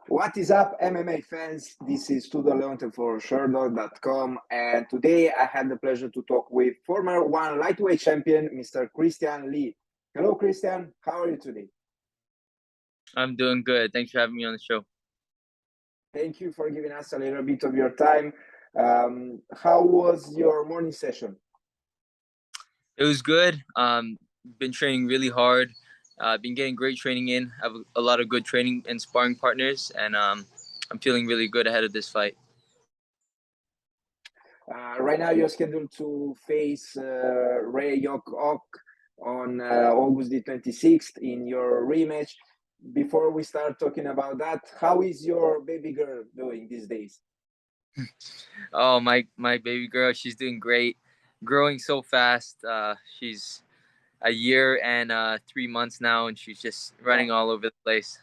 What is up, MMA fans? This is Leonte for Sherdog.com, and today I had the pleasure to talk with former one lightweight champion, Mr. Christian Lee. Hello, Christian. How are you today? I'm doing good. Thanks for having me on the show. Thank you for giving us a little bit of your time. How was your morning session? It was good. Been training really hard. Been getting great training in. I have a lot of good training and sparring partners, and I'm feeling really good ahead of this fight. Right now, you're scheduled to face Rae Yoon Ok on August the 26th in your rematch. Before we start talking about that, how is your baby girl doing these days? Oh, my baby girl, she's doing great, growing so fast. She's a year and 3 months now, and she's just running all over the place.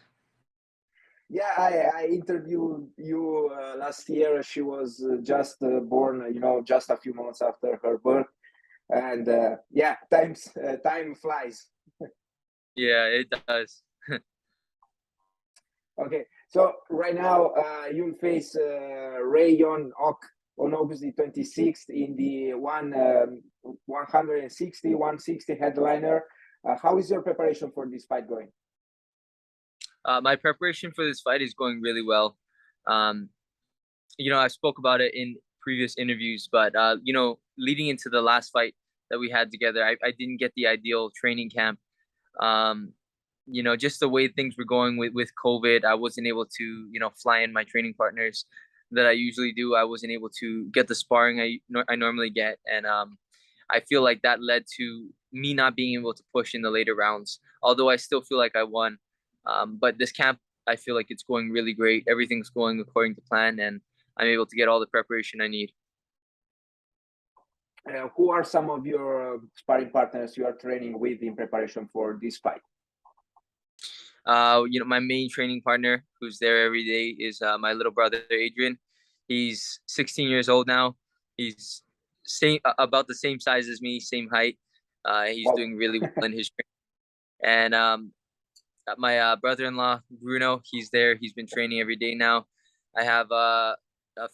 Yeah, I interviewed you last year. She was just born, just a few months after her birth, and yeah, time flies. Yeah, it does. Okay, so right now you'll face Rae Yoon Ok on August the 26th in the 160 headliner. How is your preparation for this fight going? My preparation for this fight is going really well. Um, I spoke about it in previous interviews, but leading into the last fight that we had together, I didn't get the ideal training camp. Um, just the way things were going with COVID, I wasn't able to, fly in my training partners that I usually do. I wasn't able to get the sparring I normally get, and I feel like that led to me not being able to push in the later rounds. Although I still feel like I won, but this camp, I feel like it's going really great. Everything's going according to plan, and I'm able to get all the preparation I need. Who are some of your sparring partners you are training with in preparation for this fight? My main training partner who's there every day is my little brother Adrian. He's 16 years old now. He's about the same size as me, same height. He's Wow. doing really well in his training. And my brother-in-law Bruno, he's there. He's been training every day now. I have a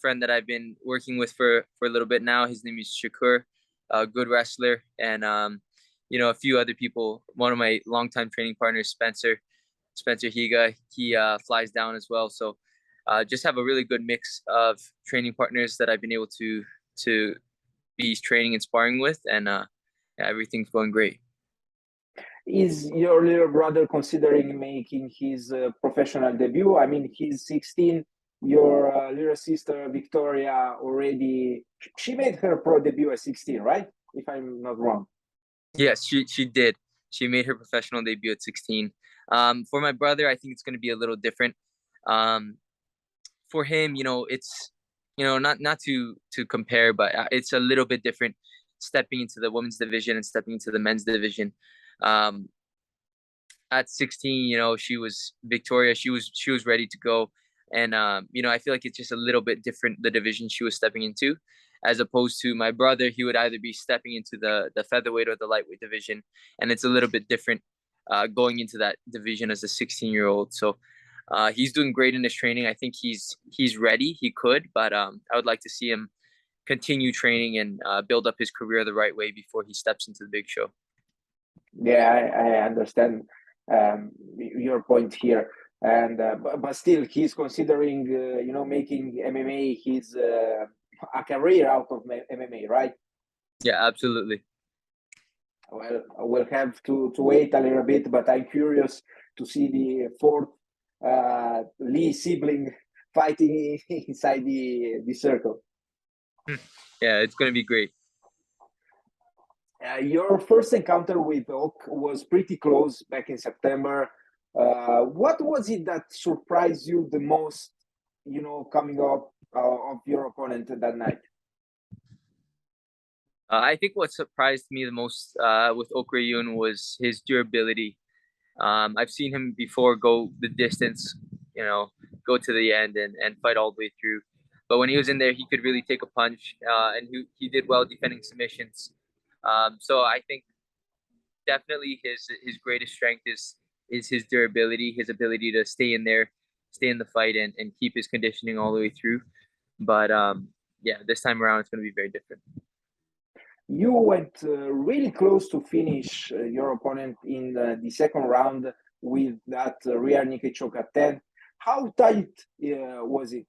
friend that I've been working with for a little bit now. His name is Shakur, a good wrestler, and a few other people. One of my longtime training partners, Spencer Higa, he flies down as well. So just have a really good mix of training partners that I've been able to be training and sparring with, and everything's going great. Is your little brother considering making his professional debut? I mean, he's 16. Your little sister Victoria already, she made her pro debut at 16, right? If I'm not wrong. Yes, she did. She made her professional debut at 16. For my brother, I think it's going to be a little different. Um, for him, it's not to compare, but it's a little bit different stepping into the women's division and stepping into the men's division. Um, at 16, she was Victoria. She was ready to go, and I feel like it's just a little bit different the division she was stepping into, as opposed to my brother. He would either be stepping into the featherweight or the lightweight division, and it's a little bit different going into that division as a 16-year-old. So he's doing great in his training. I think he's ready. He could, but I would like to see him continue training and build up his career the right way before he steps into the big show. Yeah, I understand your point here, and but still, he's considering, making MMA his a career out of MMA, right? Yeah, absolutely. Well, we'll have to wait a little bit, but I'm curious to see the fourth Lee sibling fighting inside the circle. Yeah, it's going to be great. Your first encounter with Oak was pretty close back in September. What was it that surprised you the most, coming up of your opponent that night? I think what surprised me the most with Rae Yoon was his durability. I've seen him before go the distance, go to the end and fight all the way through. But when he was in there, he could really take a punch, and he did well defending submissions. So I think definitely his greatest strength is his durability, his ability to stay in there, stay in the fight and keep his conditioning all the way through. But yeah, this time around it's going to be very different. You went really close to finish your opponent in the second round with that rear naked choke at 10. How tight was it?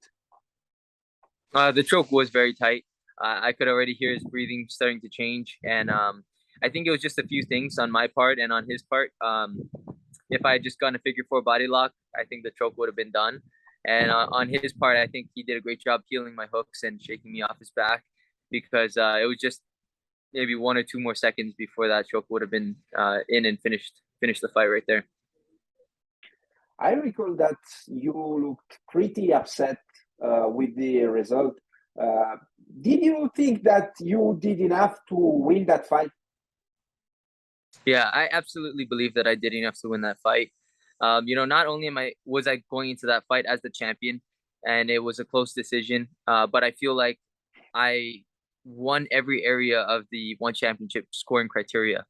The choke was very tight. I could already hear his breathing starting to change, and I think it was just a few things on my part and on his part. If I had just gotten a figure four body lock, I think the choke would have been done. And on his part, I think he did a great job peeling my hooks and shaking me off his back, because it was just maybe 1 or 2 more seconds before that choke would have been in and finished the fight right there. I recall that you looked pretty upset with the result. Did you think that you did enough to win that fight? Yeah, I absolutely believe that I did enough to win that fight. Not only was I going into that fight as the champion, and it was a close decision, but I feel like I won every area of the one championship scoring criteria.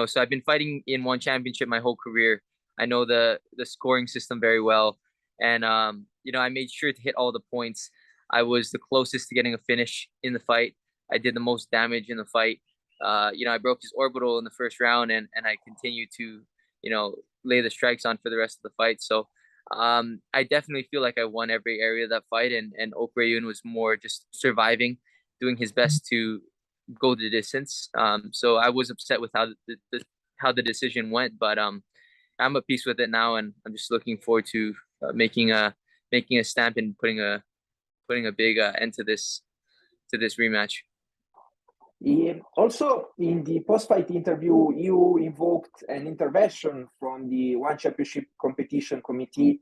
So I've been fighting in one championship my whole career. I know the scoring system very well, and I made sure to hit all the points. I was the closest to getting a finish in the fight. I did the most damage in the fight. I broke his orbital in the first round, and I continued to, lay the strikes on for the rest of the fight. So I definitely feel like I won every area of that fight, and Rae Yoon was more just surviving, doing his best to go the distance. So I was upset with how the decision went, but I'm at peace with it now, and I'm just looking forward to making a stamp and putting a big end to this rematch. Also, in the post-fight interview, you invoked an intervention from the One Championship Competition Committee.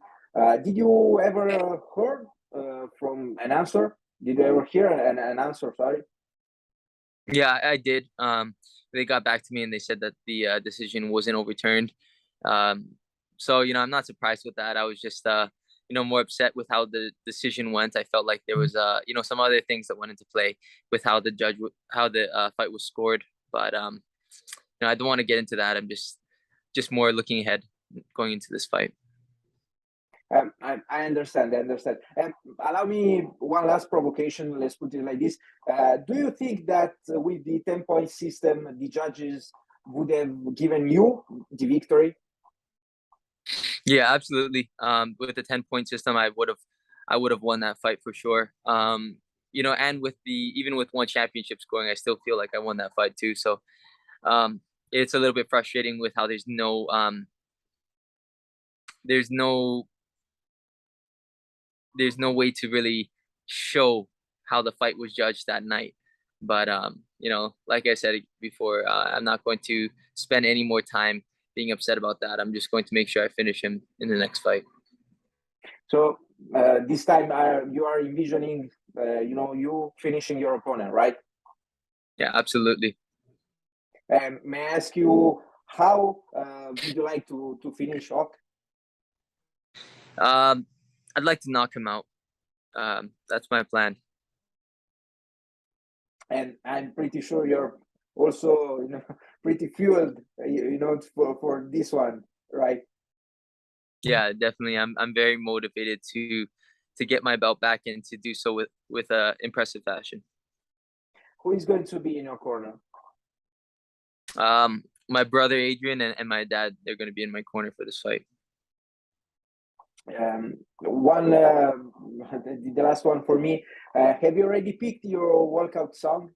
Did you ever heard from an answer? Did you ever hear an answer? Sorry. Yeah, I did. They got back to me and they said that the decision wasn't overturned. So I'm not surprised with that. I was just more upset with how the decision went. I felt like there was some other things that went into play with how the fight was scored. But I don't want to get into that. I'm just more looking ahead going into this fight. I understand. I understand. Allow me one last provocation. Let's put it like this. Do you think that with the 10-point system, the judges would have given you the victory? Yeah, absolutely. With the 10-point system, I would have won that fight for sure. And even with one championship scoring, I still feel like I won that fight too. So it's a little bit frustrating with how there's no way to really show how the fight was judged that night. But like I said before, I'm not going to spend any more time being upset about that. I'm just going to make sure I finish him in the next fight. So this time you are envisioning, you finishing your opponent, right? Yeah, absolutely. May I ask you, how would you like to finish Ok? I'd like to knock him out. That's my plan. And I'm pretty sure you're also, pretty fueled, for this one, right? Yeah, definitely. I'm very motivated to get my belt back and to do so with impressive fashion. Who is going to be in your corner? My brother Adrian and my dad, they're going to be in my corner for this fight. The last one for me. Have you already picked your walkout song?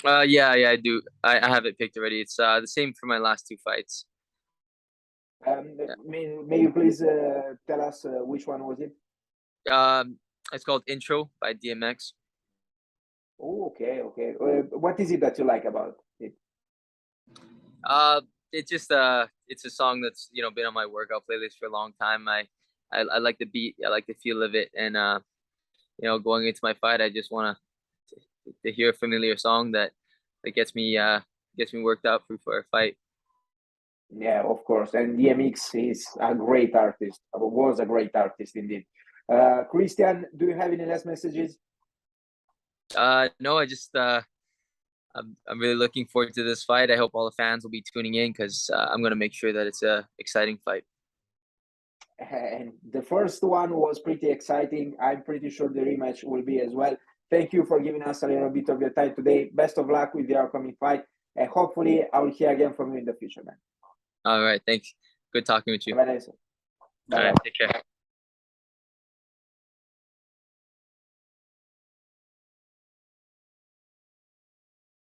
Yeah, I do. I have it picked already. It's the same for my last 2 fights. May you please tell us which one was it? It's called Intro by DMX. Oh, okay. What is it that you like about it? It's just it's a song that's been on my workout playlist for a long time. I like the beat. I like the feel of it, and going into my fight, I just want to hear a familiar song that gets me worked up for a fight. Yeah, of course. And DMX is a great artist. Was a great artist indeed. Christian, do you have any last messages? No, I'm really looking forward to this fight. I hope all the fans will be tuning in because I'm going to make sure that it's a exciting fight. And the first one was pretty exciting. I'm pretty sure the rematch will be as well. Thank you for giving us a little bit of your time today. Best of luck with the upcoming fight. And hopefully I will hear again from you in the future, man. All right. Thanks. Good talking with you. Have a nice day. All Bye-bye. right. Take care.